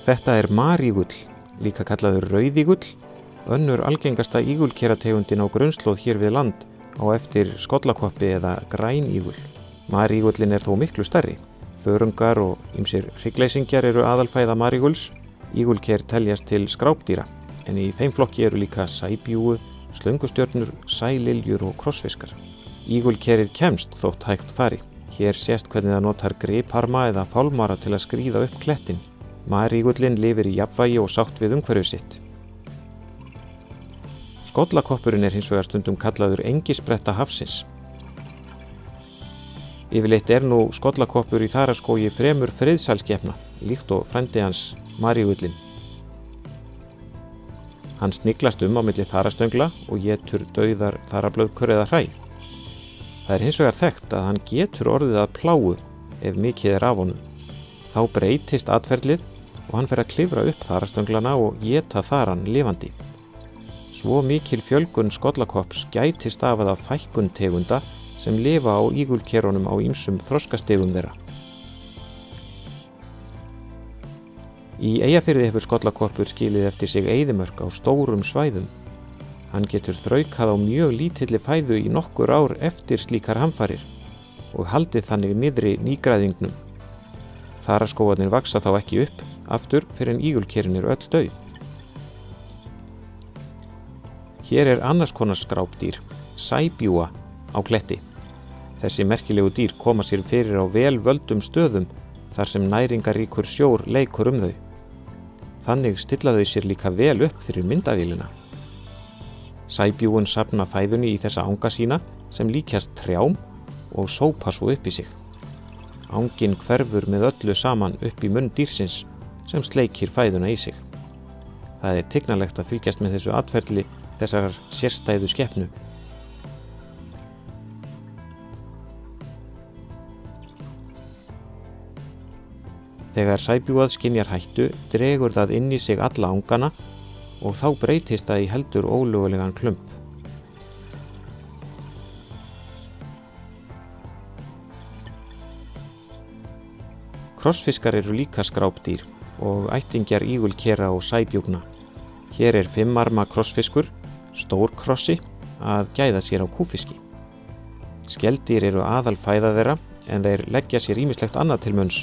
Þetta er marígull, líka kallaður rauðígull, önnur algengasta ígulkerategundin á grunnslóð hér við land á eftir skollakoppi eða grænígull. Marígullin er þó miklu stærri. Þörungar og ýmsir hryggleysingjar eru aðalfæða marígulls. Ígulker teljast til skrápdýra, en í þeim flokki eru líka sæbjúgu, slöngustjörnur, sæliljur og krossfiskar. Ígulkerið kemst þótt hægt fari. Hér sést hvernig það notar gripharma eða fálmara til að skríða upp klettin. Marígullin lifir í jafnvægi og sátt við umhverfið sitt. Skollakoppurinn er hins vegar stundum kallaður engispretta hafsins. Yfirleitt er nú skollakoppur í Þaraskógi fremur friðsælskepna, líkt og frændi hans marígullin. Hann sniglast á milli þarastöngla og étur dauðar þarablöðkur eða hræ. Það er hins vegar þekkt að hann getur orðið að plágu ef mikið er af honum. Þá breytist atferlið og hann fer að klifra upp þarastönglana og éta þaran lifandi. Svo mikil fjölgun skollakopps gæti stafað af fækkun tegunda sem lifa á ígulkerunum á ýmsum þroskastigum þeirra. Í Eyjafirði hefur skollakoppur skilið eftir sig eyðimörk á stórum svæðum. Hann getur þraukað á mjög lítilli fæðu í nokkur ár eftir slíkar hamfarir og haldið þannig niðri nýgræðingnum. Þaraskógarnir vaxa þá ekki upp aftur fyrir en ígulkerin eru öll dauð. Hér er annars konar skrápdýr, sæbjúga á kletti. Þessi merkilegu dýr koma sér fyrir á vel völdum stöðum þar sem næringaríkur sjór leikur þau. Þannig stilla þau sér líka vel upp fyrir myndavélina. Sæbjúgun safna fæðunni í þessa anga sína sem líkjast trjám og sópa svo upp í sig. Angin hverfur með öllu saman upp í munn dýrsins sem sleikir fæðuna í sig. Það er tignarlegt að fylgjast með þessu atferli þessar sérstæðu skepnu. Þegar sæbjúgað skynjar hættu, dregur það inn í sig alla angana og þá breytist það í heldur ólögulegan klump. Krossfiskar eru líka skrápdýr og ættingjar ígulkera og sæbjúgna. Hér er 5-arma krossfiskur, stórkrossi, að gæða sér á kúfiski. Skeldýr eru aðalfæða þeirra en þeir leggja sér ýmislegt annað til munns,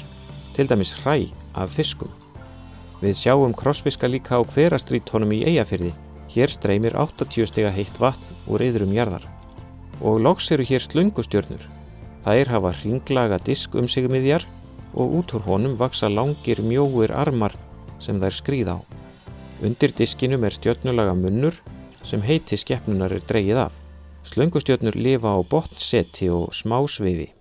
til dæmis hræ af fiskum. Við sjáum krossfiska líka á Hverastrítunum í Eyjafirði. Hér streymir 80 stiga heitt vatn úr iðrum jarðar. Og loks eru hér slöngustjörnur. Þær hafa hringlaga disk sig miðjar og út úr honum vaxa langir mjóir armar sem þær skríða á. Undir diskinum er stjörnulaga munnur sem heiti skepnunar er dregið af. Slöngustjörnur lifa á botnseti og smásviði.